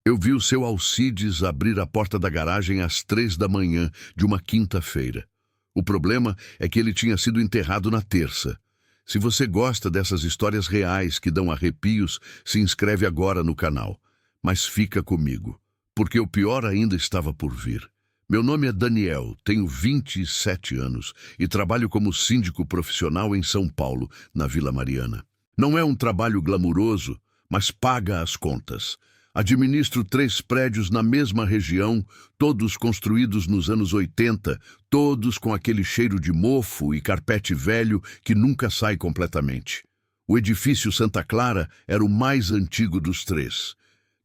Eu vi o seu Alcides abrir a porta da garagem às 3 da manhã de uma quinta-feira. O problema é que ele tinha sido enterrado na terça. Se você gosta dessas histórias reais que dão arrepios, se inscreve agora no canal. Mas fica comigo, porque o pior ainda estava por vir. Meu nome é Daniel, tenho 27 anos e trabalho como síndico profissional em São Paulo, na Vila Mariana. Não é um trabalho glamuroso, mas paga as contas. Administro 3 prédios na mesma região, todos construídos nos anos 80, todos com aquele cheiro de mofo e carpete velho que nunca sai completamente. O edifício Santa Clara era o mais antigo dos 3.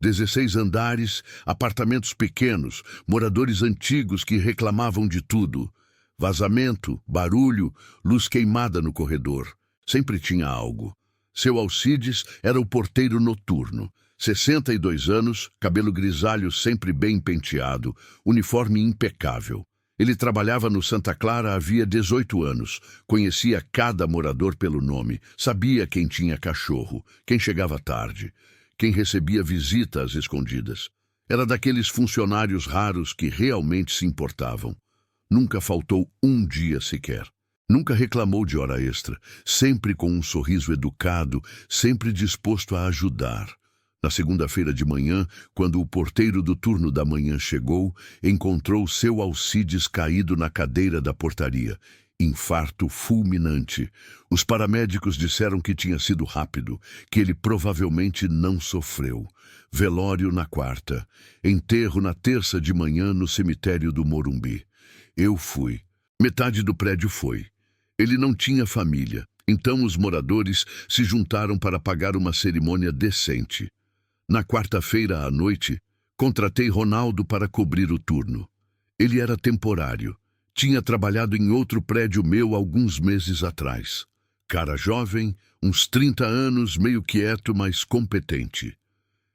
16 andares, apartamentos pequenos, moradores antigos que reclamavam de tudo. Vazamento, barulho, luz queimada no corredor. Sempre tinha algo. Seu Alcides era o porteiro noturno. 62 anos, cabelo grisalho sempre bem penteado, uniforme impecável. Ele trabalhava no Santa Clara havia 18 anos, conhecia cada morador pelo nome, sabia quem tinha cachorro, quem chegava tarde, quem recebia visitas escondidas. Era daqueles funcionários raros que realmente se importavam. Nunca faltou um dia sequer. Nunca reclamou de hora extra, sempre com um sorriso educado, sempre disposto a ajudar. Na segunda-feira de manhã, quando o porteiro do turno da manhã chegou, encontrou seu Alcides caído na cadeira da portaria. Infarto fulminante. Os paramédicos disseram que tinha sido rápido, que ele provavelmente não sofreu. Velório na quarta. Enterro na terça de manhã no cemitério do Morumbi. Eu fui. Metade do prédio foi. Ele não tinha família, então os moradores se juntaram para pagar uma cerimônia decente. Na quarta-feira à noite, contratei Ronaldo para cobrir o turno. Ele era temporário. Tinha trabalhado em outro prédio meu alguns meses atrás. Cara jovem, uns 30 anos, meio quieto, mas competente.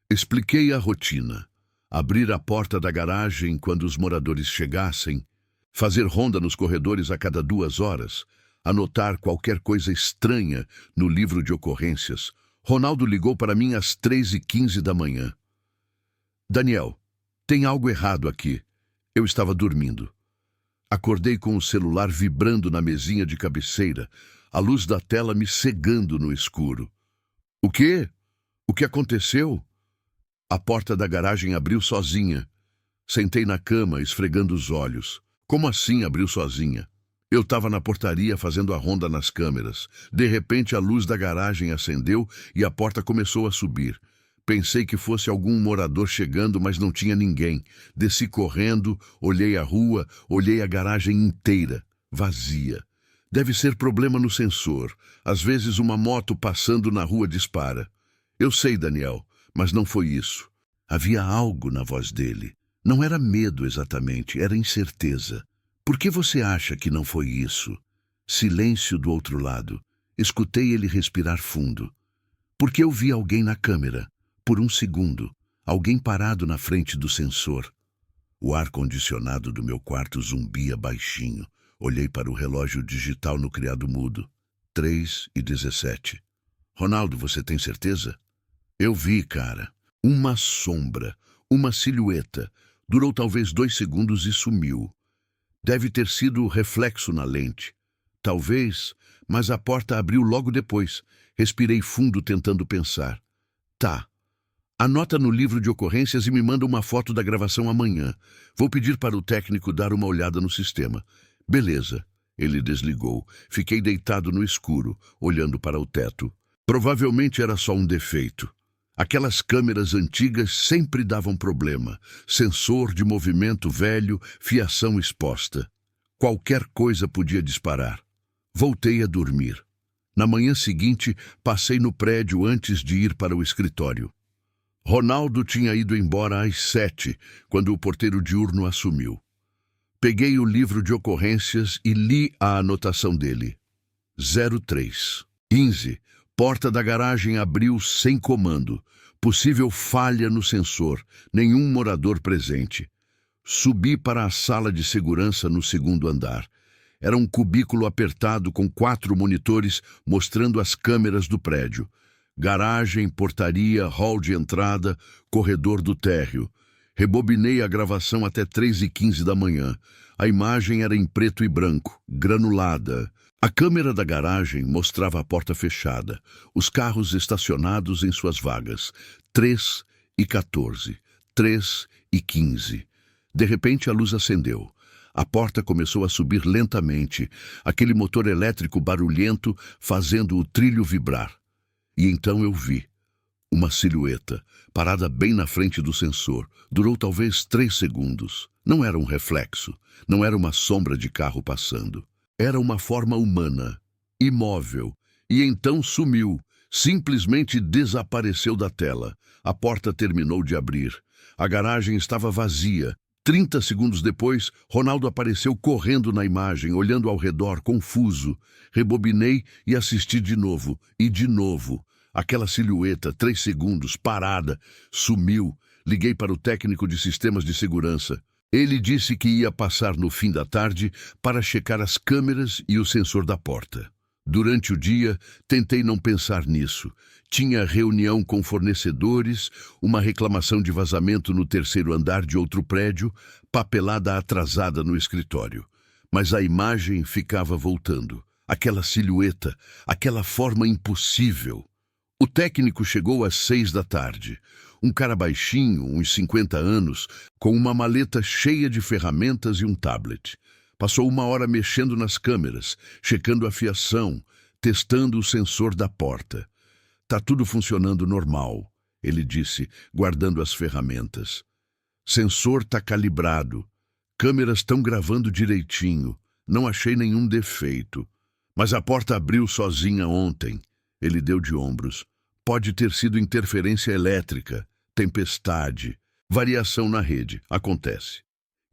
Expliquei a rotina. Abrir a porta da garagem quando os moradores chegassem, fazer ronda nos corredores a cada 2 horas, anotar qualquer coisa estranha no livro de ocorrências. Ronaldo ligou para mim às 3h15 da manhã. Daniel, tem algo errado aqui. Eu estava dormindo. Acordei com o celular vibrando na mesinha de cabeceira, a luz da tela me cegando no escuro. O quê? O que aconteceu? A porta da garagem abriu sozinha. Sentei na cama, esfregando os olhos. Como assim abriu sozinha? Eu estava na portaria fazendo a ronda nas câmeras. De repente a luz da garagem acendeu e a porta começou a subir. Pensei que fosse algum morador chegando, mas não tinha ninguém. Desci correndo, olhei a rua, olhei a garagem inteira, vazia. Deve ser problema no sensor. Às vezes uma moto passando na rua dispara. Eu sei, Daniel, mas não foi isso. Havia algo na voz dele. Não era medo exatamente, era incerteza. Por que você acha que não foi isso? Silêncio do outro lado. Escutei ele respirar fundo. Porque eu vi alguém na câmera. Por um segundo. Alguém parado na frente do sensor. O ar-condicionado do meu quarto zumbia baixinho. Olhei para o relógio digital no criado mudo. 3h17. Ronaldo, você tem certeza? Eu vi, cara. Uma sombra. Uma silhueta. Durou talvez 2 segundos e sumiu. Deve ter sido o reflexo na lente. Talvez, mas a porta abriu logo depois. Respirei fundo tentando pensar. Tá. Anota no livro de ocorrências e me manda uma foto da gravação amanhã. Vou pedir para o técnico dar uma olhada no sistema. Beleza. Ele desligou. Fiquei deitado no escuro, olhando para o teto. Provavelmente era só um defeito. Aquelas câmeras antigas sempre davam problema. Sensor de movimento velho, fiação exposta. Qualquer coisa podia disparar. Voltei a dormir. Na manhã seguinte, passei no prédio antes de ir para o escritório. Ronaldo tinha ido embora às 7, quando o porteiro diurno assumiu. Peguei o livro de ocorrências e li a anotação dele. 03:15. Porta da garagem abriu sem comando. Possível falha no sensor. Nenhum morador presente. Subi para a sala de segurança no 2º andar. Era um cubículo apertado com 4 monitores mostrando as câmeras do prédio. Garagem, portaria, hall de entrada, corredor do térreo. Rebobinei a gravação até 3h15 da manhã. A imagem era em preto e branco, granulada. A câmera da garagem mostrava a porta fechada, os carros estacionados em suas vagas. 3h14, 3h15. De repente a luz acendeu. A porta começou a subir lentamente, aquele motor elétrico barulhento fazendo o trilho vibrar. E então eu vi uma silhueta, parada bem na frente do sensor. Durou talvez 3 segundos. Não era um reflexo, não era uma sombra de carro passando. Era uma forma humana, imóvel, e então sumiu, simplesmente desapareceu da tela. A porta terminou de abrir. A garagem estava vazia. 30 segundos depois, Ronaldo apareceu correndo na imagem, olhando ao redor, confuso. Rebobinei e assisti de novo, e de novo. Aquela silhueta, 3 segundos, parada, sumiu. Liguei para o técnico de sistemas de segurança. Ele disse que ia passar no fim da tarde para checar as câmeras e o sensor da porta. Durante o dia, tentei não pensar nisso. Tinha reunião com fornecedores, uma reclamação de vazamento no 3º andar de outro prédio, papelada atrasada no escritório. Mas a imagem ficava voltando. Aquela silhueta, aquela forma impossível. O técnico chegou às 6 da tarde. Um cara baixinho, uns 50 anos, com uma maleta cheia de ferramentas e um tablet. Passou 1 hora mexendo nas câmeras, checando a fiação, testando o sensor da porta. Tá tudo funcionando normal, ele disse, guardando as ferramentas. Sensor tá calibrado. Câmeras estão gravando direitinho. Não achei nenhum defeito. Mas a porta abriu sozinha ontem. Ele deu de ombros. Pode ter sido interferência elétrica, tempestade, variação na rede. Acontece.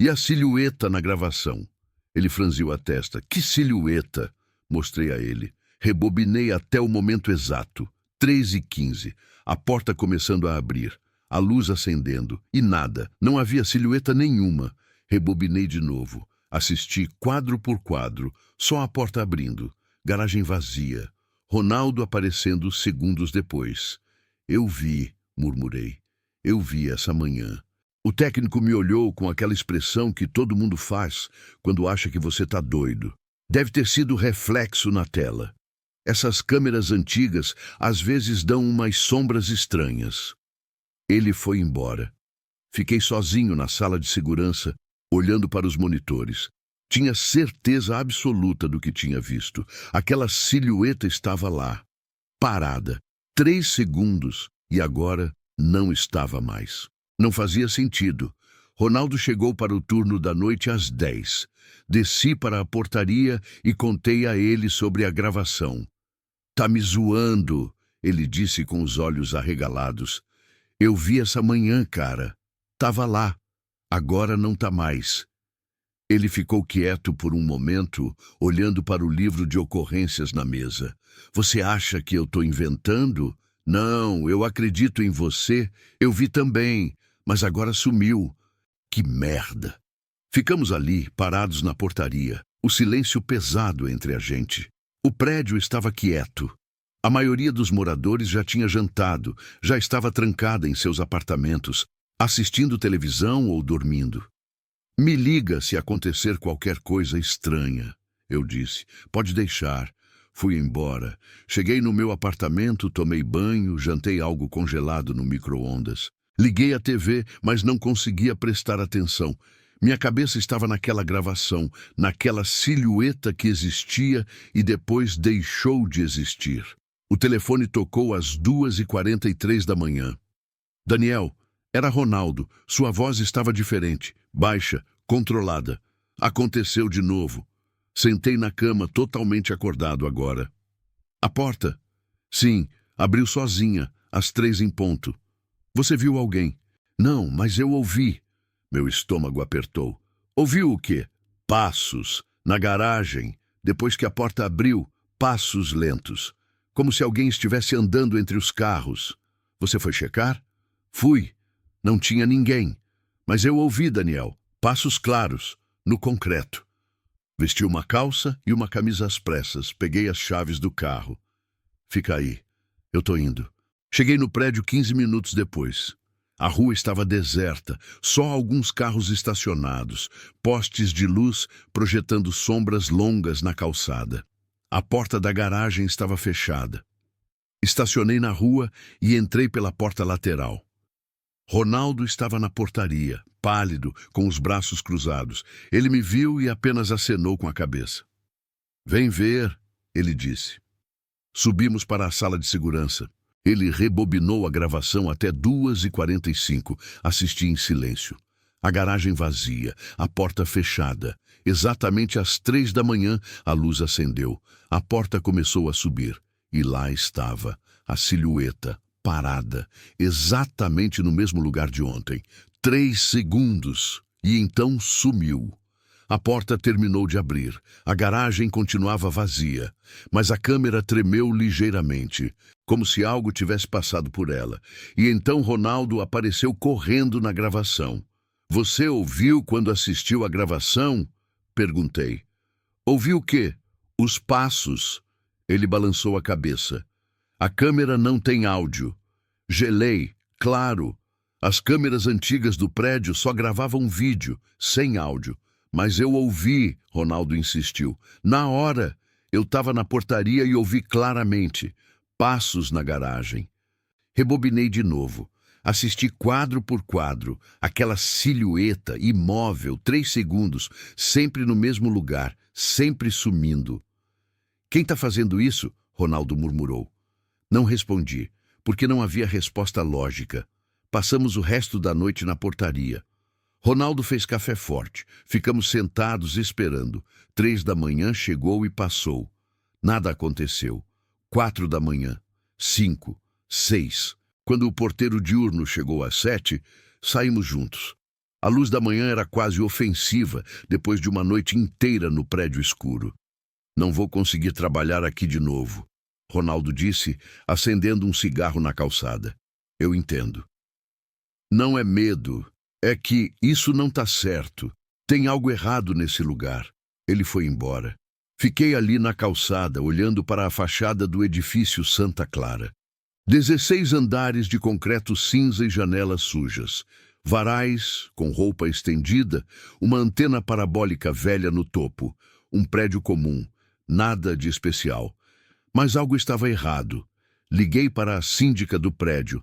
E a silhueta na gravação? Ele franziu a testa. Que silhueta? Mostrei a ele. Rebobinei até o momento exato. 3h15. A porta começando a abrir. A luz acendendo. E nada. Não havia silhueta nenhuma. Rebobinei de novo. Assisti quadro por quadro. Só a porta abrindo. Garagem vazia. Ronaldo aparecendo segundos depois. Eu vi, murmurei. Eu vi essa manhã. O técnico me olhou com aquela expressão que todo mundo faz quando acha que você está doido. Deve ter sido reflexo na tela. Essas câmeras antigas às vezes dão umas sombras estranhas. Ele foi embora. Fiquei sozinho na sala de segurança, olhando para os monitores. Tinha certeza absoluta do que tinha visto. Aquela silhueta estava lá, parada. 3 segundos e agora não estava mais. Não fazia sentido. Ronaldo chegou para o turno da noite às 10. Desci para a portaria e contei a ele sobre a gravação. Tá me zoando, ele disse com os olhos arregalados. Eu vi essa manhã, cara. Tava lá. Agora não tá mais. Ele ficou quieto por um momento, olhando para o livro de ocorrências na mesa. Você acha que eu estou inventando? Não, eu acredito em você. Eu vi também, mas agora sumiu. Que merda! Ficamos ali, parados na portaria, o silêncio pesado entre a gente. O prédio estava quieto. A maioria dos moradores já tinha jantado, já estava trancada em seus apartamentos, assistindo televisão ou dormindo. Me liga se acontecer qualquer coisa estranha, eu disse. Pode deixar. Fui embora. Cheguei no meu apartamento, tomei banho, jantei algo congelado no micro-ondas. Liguei a TV, mas não conseguia prestar atenção. Minha cabeça estava naquela gravação, naquela silhueta que existia e depois deixou de existir. O telefone tocou às 2h43 da manhã. Daniel, era Ronaldo. Sua voz estava diferente, baixa, controlada. Aconteceu de novo. Sentei na cama, totalmente acordado agora. A porta? Sim, abriu sozinha, às 3 em ponto. Você viu alguém? Não, mas eu ouvi. Meu estômago apertou. Ouviu o quê? Passos, na garagem. Depois que a porta abriu, passos lentos. Como se alguém estivesse andando entre os carros. Você foi checar? Fui. Não tinha ninguém. Mas eu ouvi, Daniel. Passos claros, no concreto. Vesti uma calça e uma camisa às pressas. Peguei as chaves do carro. Fica aí. Eu tô indo. Cheguei no prédio 15 minutos depois. A rua estava deserta, só alguns carros estacionados, postes de luz projetando sombras longas na calçada. A porta da garagem estava fechada. Estacionei na rua e entrei pela porta lateral. Ronaldo estava na portaria, pálido, com os braços cruzados. Ele me viu e apenas acenou com a cabeça. "Vem ver", ele disse. Subimos para a sala de segurança. Ele rebobinou a gravação até 2h45. Assisti em silêncio. A garagem vazia, a porta fechada. Exatamente às 3 da manhã, a luz acendeu. A porta começou a subir. E lá estava, a silhueta, parada, exatamente no mesmo lugar de ontem. 3 segundos. E então sumiu. A porta terminou de abrir. A garagem continuava vazia, mas a câmera tremeu ligeiramente, como se algo tivesse passado por ela. E então Ronaldo apareceu correndo na gravação. "Você ouviu quando assistiu à gravação?" Perguntei. "Ouviu o quê?" "Os passos." Ele balançou a cabeça. "A câmera não tem áudio." Gelei, claro. As câmeras antigas do prédio só gravavam vídeo, sem áudio. "Mas eu ouvi", Ronaldo insistiu. "Na hora, eu estava na portaria e ouvi claramente. Passos na garagem." Rebobinei de novo. Assisti quadro por quadro, aquela silhueta imóvel, 3 segundos, sempre no mesmo lugar, sempre sumindo. "Quem está fazendo isso?" Ronaldo murmurou. Não respondi, porque não havia resposta lógica. Passamos o resto da noite na portaria. Ronaldo fez café forte. Ficamos sentados esperando. 3 da manhã chegou e passou. Nada aconteceu. 4 da manhã. 5. 6. Quando o porteiro diurno chegou às 7, saímos juntos. A luz da manhã era quase ofensiva depois de uma noite inteira no prédio escuro. "Não vou conseguir trabalhar aqui de novo", Ronaldo disse, acendendo um cigarro na calçada. "Eu entendo." "Não é medo. É que isso não está certo. Tem algo errado nesse lugar." Ele foi embora. Fiquei ali na calçada, olhando para a fachada do edifício Santa Clara. 16 andares de concreto cinza e janelas sujas. Varais, com roupa estendida, uma antena parabólica velha no topo. Um prédio comum. Nada de especial. Mas algo estava errado. Liguei para a síndica do prédio.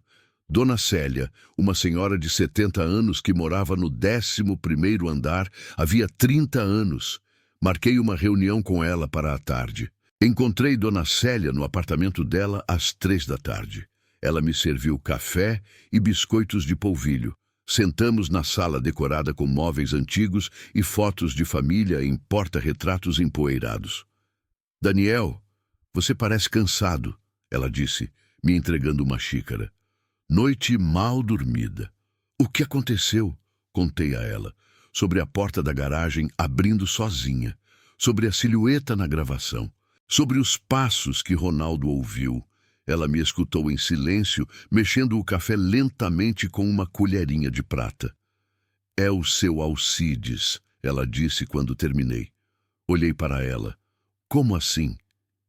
Dona Célia, uma senhora de 70 anos que morava no 11º andar havia 30 anos. Marquei uma reunião com ela para a tarde. Encontrei Dona Célia no apartamento dela às 3 da tarde. Ela me serviu café e biscoitos de polvilho. Sentamos na sala decorada com móveis antigos e fotos de família em porta-retratos empoeirados. "Daniel, você parece cansado", ela disse, me entregando uma xícara. Noite mal dormida. "O que aconteceu?" Contei a ela. Sobre a porta da garagem abrindo sozinha. Sobre a silhueta na gravação. Sobre os passos que Ronaldo ouviu. Ela me escutou em silêncio, mexendo o café lentamente com uma colherinha de prata. "É o seu Alcides", ela disse quando terminei. Olhei para ela. "Como assim?"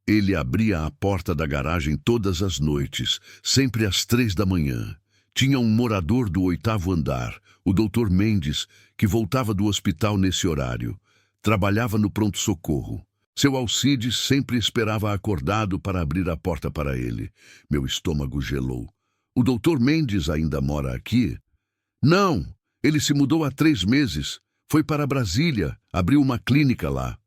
Ele abria a porta da garagem todas as noites, sempre às 3 da manhã. Tinha um morador do 8º andar, o Dr. Mendes, que voltava do hospital nesse horário. Trabalhava no pronto-socorro. Seu Alcides sempre esperava acordado para abrir a porta para ele. Meu estômago gelou. "O Dr. Mendes ainda mora aqui?" "Não, ele se mudou há 3 meses. Foi para Brasília, abriu uma clínica lá."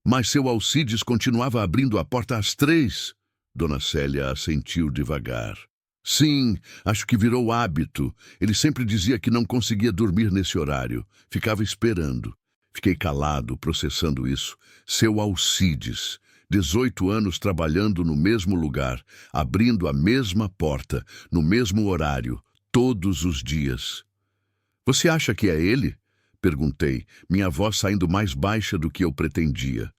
"Mas seu Alcides continuava abrindo a porta às 3. Dona Célia assentiu devagar. "Sim, acho que virou hábito. Ele sempre dizia que não conseguia dormir nesse horário. Ficava esperando." Fiquei calado, processando isso. Seu Alcides, 18 anos trabalhando no mesmo lugar, abrindo a mesma porta, no mesmo horário, todos os dias. "Você acha que é ele?" Perguntei, minha voz saindo mais baixa do que eu pretendia.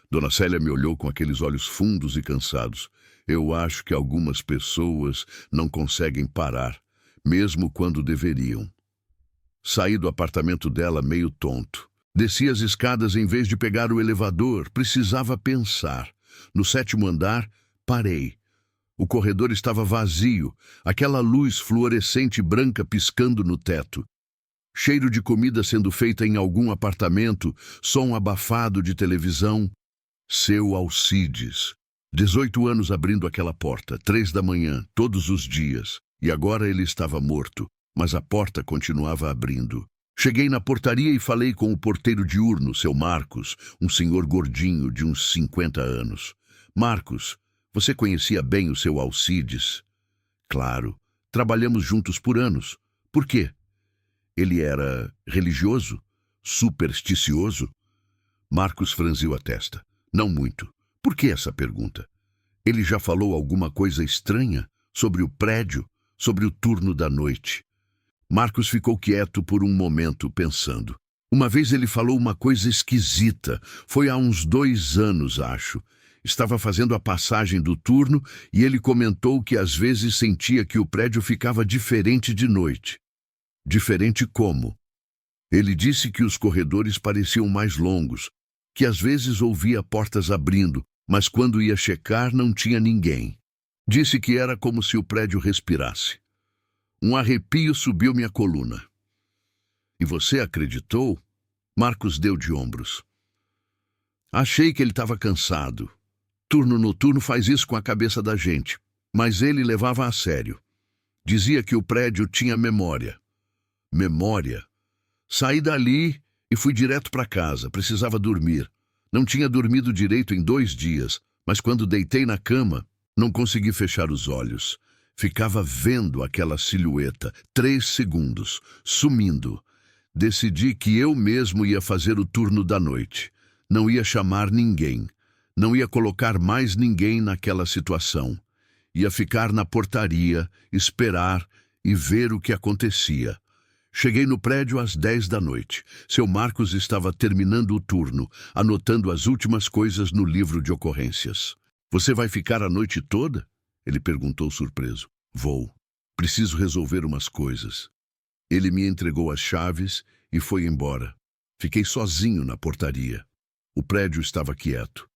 Dona Célia me olhou com aqueles olhos fundos e cansados. "Eu acho que algumas pessoas não conseguem parar, mesmo quando deveriam." Saí do apartamento dela meio tonto. Desci as escadas em vez de pegar o elevador. Precisava pensar. No 7º andar, parei. O corredor estava vazio, aquela luz fluorescente branca piscando no teto. Cheiro de comida sendo feita em algum apartamento, som abafado de televisão. Seu Alcides. 18 anos abrindo aquela porta, 3 da manhã, todos os dias. E agora ele estava morto, mas a porta continuava abrindo. Cheguei na portaria e falei com o porteiro diurno, seu Marcos, um senhor gordinho de uns 50 anos. Marcos, você conhecia bem o seu Alcides? Claro, trabalhamos juntos por anos. Por quê? Ele era religioso? Supersticioso? Marcos franziu a testa. Não muito. Por que essa pergunta? Ele já falou alguma coisa estranha? Sobre o prédio? Sobre o turno da noite? Marcos ficou quieto por um momento, pensando. Uma vez ele falou uma coisa esquisita. Foi há uns 2 anos, acho. Estava fazendo a passagem do turno e ele comentou que às vezes sentia que o prédio ficava diferente de noite. Diferente como? Ele disse que os corredores pareciam mais longos, que às vezes ouvia portas abrindo, mas quando ia checar não tinha ninguém. Disse que era como se o prédio respirasse. Um arrepio subiu minha coluna. E você acreditou? Marcos deu de ombros. Achei que ele estava cansado. Turno noturno faz isso com a cabeça da gente, mas ele levava a sério. Dizia que o prédio tinha memória. Memória? Saí dali e fui direto para casa, precisava dormir. Não tinha dormido direito em 2 dias, mas quando deitei na cama, não consegui fechar os olhos. Ficava vendo aquela silhueta, 3 segundos, sumindo. Decidi que eu mesmo ia fazer o turno da noite. Não ia chamar ninguém. Não ia colocar mais ninguém naquela situação. Ia ficar na portaria, esperar e ver o que acontecia. Cheguei no prédio às 10 da noite. Seu Marcos estava terminando o turno, anotando as últimas coisas no livro de ocorrências. Você vai ficar a noite toda? Ele perguntou surpreso. Vou. Preciso resolver umas coisas. Ele me entregou as chaves e foi embora. Fiquei sozinho na portaria. O prédio estava quieto.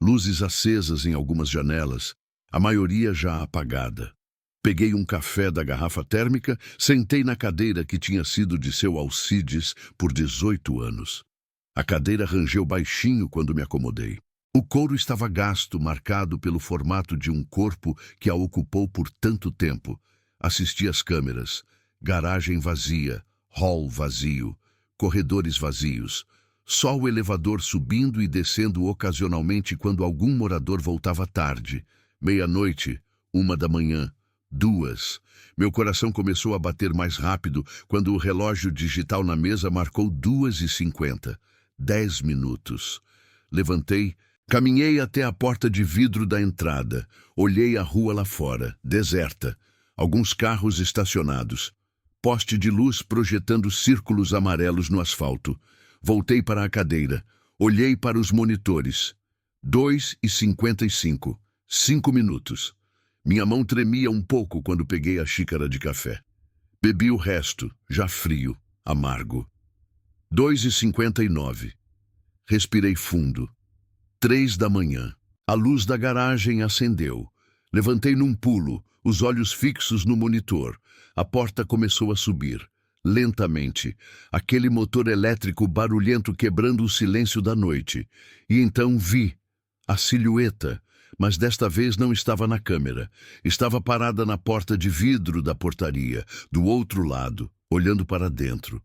Luzes acesas em algumas janelas, a maioria já apagada. Peguei um café da garrafa térmica, sentei na cadeira que tinha sido de seu Alcides por 18 anos. A cadeira rangeu baixinho quando me acomodei. O couro estava gasto, marcado pelo formato de um corpo que a ocupou por tanto tempo. Assisti às câmeras. Garagem vazia, hall vazio, corredores vazios. Só o elevador subindo e descendo ocasionalmente quando algum morador voltava tarde. 00:00, 1 da manhã, 2. Meu coração começou a bater mais rápido quando o relógio digital na mesa marcou 2:50. 10 minutos. Levantei, caminhei até a porta de vidro da entrada. Olhei a rua lá fora, deserta. Alguns carros estacionados. Poste de luz projetando círculos amarelos no asfalto. Voltei para a cadeira. Olhei para os monitores. 2:55. 5 minutos. Minha mão tremia um pouco quando peguei a xícara de café. Bebi o resto, já frio, amargo. 2:59. Respirei fundo. 3 da manhã. A luz da garagem acendeu. Levantei num pulo, os olhos fixos no monitor. A porta começou a subir. Lentamente, aquele motor elétrico barulhento quebrando o silêncio da noite. E então vi a silhueta, mas desta vez não estava na câmera. Estava parada na porta de vidro da portaria, do outro lado, olhando para dentro.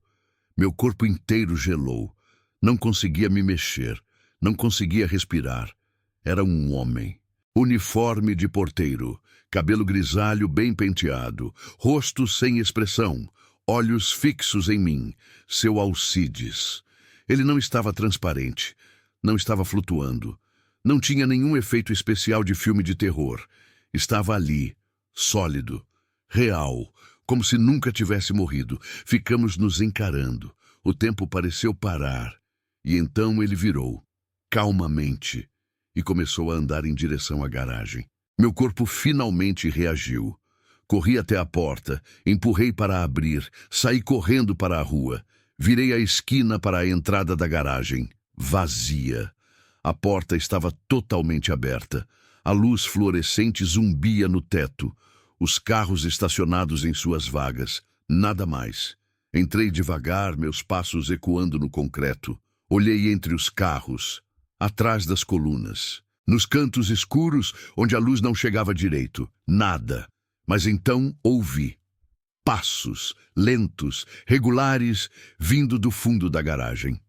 Meu corpo inteiro gelou. Não conseguia me mexer. Não conseguia respirar. Era um homem. Uniforme de porteiro, cabelo grisalho bem penteado, rosto sem expressão, olhos fixos em mim, seu Alcides. Ele não estava transparente, não estava flutuando, não tinha nenhum efeito especial de filme de terror. Estava ali, sólido, real, como se nunca tivesse morrido. Ficamos nos encarando. O tempo pareceu parar, e então ele virou, calmamente, e começou a andar em direção à garagem. Meu corpo finalmente reagiu. Corri até a porta, empurrei para abrir, saí correndo para a rua. Virei a esquina para a entrada da garagem. Vazia. A porta estava totalmente aberta. A luz fluorescente zumbia no teto. Os carros estacionados em suas vagas. Nada mais. Entrei devagar, meus passos ecoando no concreto. Olhei entre os carros, atrás das colunas, nos cantos escuros onde a luz não chegava direito. Nada. Mas então ouvi. Passos, lentos, regulares, vindo do fundo da garagem.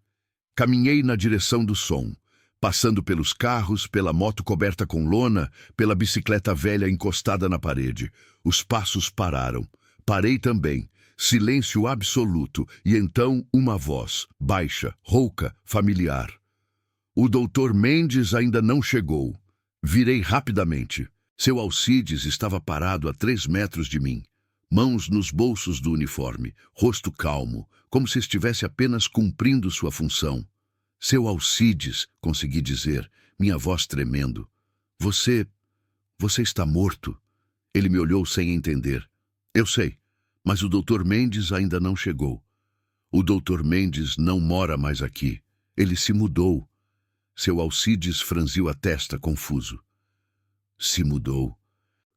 Caminhei na direção do som, passando pelos carros, pela moto coberta com lona, pela bicicleta velha encostada na parede. Os passos pararam. Parei também. Silêncio absoluto, e então uma voz, baixa, rouca, familiar. O doutor Mendes ainda não chegou. Virei rapidamente. Seu Alcides estava parado a 3 metros de mim. Mãos nos bolsos do uniforme, rosto calmo, como se estivesse apenas cumprindo sua função. Seu Alcides, consegui dizer, minha voz tremendo. Você está morto. Ele me olhou sem entender. Eu sei, mas o doutor Mendes ainda não chegou. O doutor Mendes não mora mais aqui. Ele se mudou. Seu Alcides franziu a testa, confuso. Se mudou.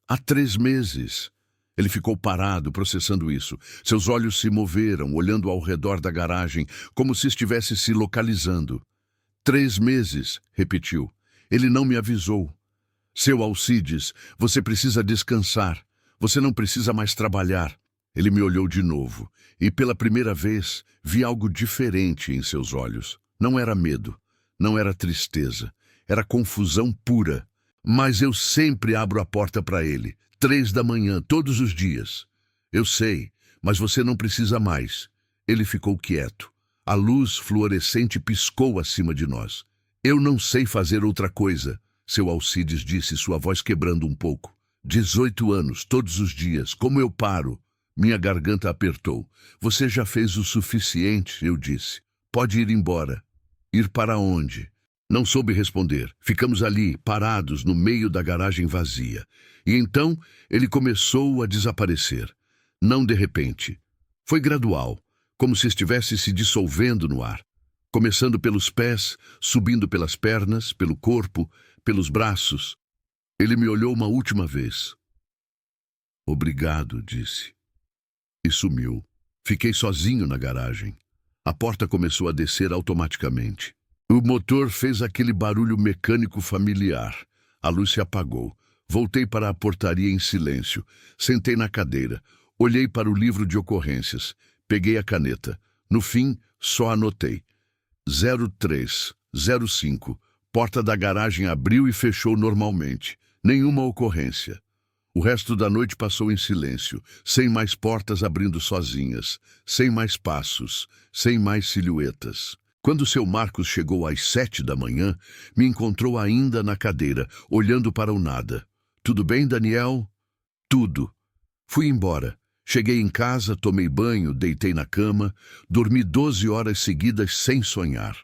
Há 3 meses. Ele ficou parado, processando isso. Seus olhos se moveram, olhando ao redor da garagem, como se estivesse se localizando. 3 meses, repetiu. Ele não me avisou. Seu Alcides, você precisa descansar. Você não precisa mais trabalhar. Ele me olhou de novo, e pela primeira vez vi algo diferente em seus olhos. Não era medo, não era tristeza, era confusão pura. Mas eu sempre abro a porta para ele. 3 da manhã, todos os dias. Eu sei, mas você não precisa mais. Ele ficou quieto. A luz fluorescente piscou acima de nós. Eu não sei fazer outra coisa, seu Alcides disse, sua voz quebrando um pouco. 18 anos, todos os dias, como eu paro? Minha garganta apertou. Você já fez o suficiente, eu disse. Pode ir embora. Ir para onde? Não soube responder. Ficamos ali, parados, no meio da garagem vazia. E então ele começou a desaparecer. Não de repente. Foi gradual, como se estivesse se dissolvendo no ar. Começando pelos pés, subindo pelas pernas, pelo corpo, pelos braços. Ele me olhou uma última vez. Obrigado, disse. E sumiu. Fiquei sozinho na garagem. A porta começou a descer automaticamente. O motor fez aquele barulho mecânico familiar. A luz se apagou. Voltei para a portaria em silêncio. Sentei na cadeira. Olhei para o livro de ocorrências. Peguei a caneta. No fim, só anotei. 0305. Porta da garagem abriu e fechou normalmente. Nenhuma ocorrência. O resto da noite passou em silêncio, sem mais portas abrindo sozinhas, sem mais passos, sem mais silhuetas. Quando seu Marcos chegou às 7 da manhã, me encontrou ainda na cadeira, olhando para o nada. Tudo bem, Daniel? Tudo. Fui embora. Cheguei em casa, tomei banho, deitei na cama, dormi 12 horas seguidas sem sonhar.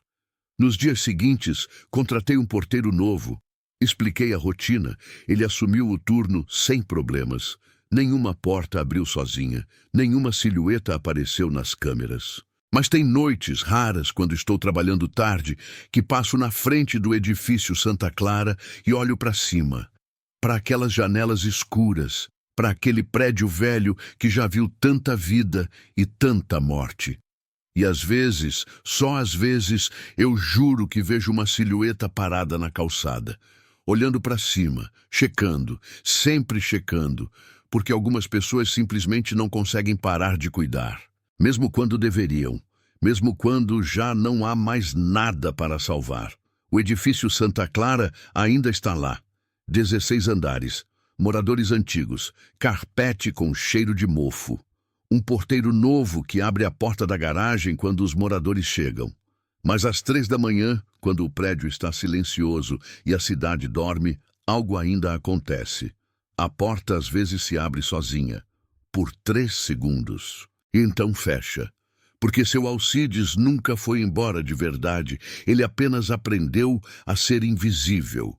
Nos dias seguintes, contratei um porteiro novo. Expliquei a rotina. Ele assumiu o turno sem problemas. Nenhuma porta abriu sozinha. Nenhuma silhueta apareceu nas câmeras. Mas tem noites raras, quando estou trabalhando tarde, que passo na frente do edifício Santa Clara e olho para cima, para aquelas janelas escuras, para aquele prédio velho que já viu tanta vida e tanta morte. E às vezes, só às vezes, eu juro que vejo uma silhueta parada na calçada, olhando para cima, checando, sempre checando, porque algumas pessoas simplesmente não conseguem parar de cuidar, mesmo quando deveriam, mesmo quando já não há mais nada para salvar. O edifício Santa Clara ainda está lá, 16 andares, moradores antigos, carpete com cheiro de mofo, um porteiro novo que abre a porta da garagem quando os moradores chegam. Mas às 3 da manhã, quando o prédio está silencioso e a cidade dorme, algo ainda acontece. A porta às vezes se abre sozinha, por 3 segundos, e então fecha. Porque seu Alcides nunca foi embora de verdade, ele apenas aprendeu a ser invisível.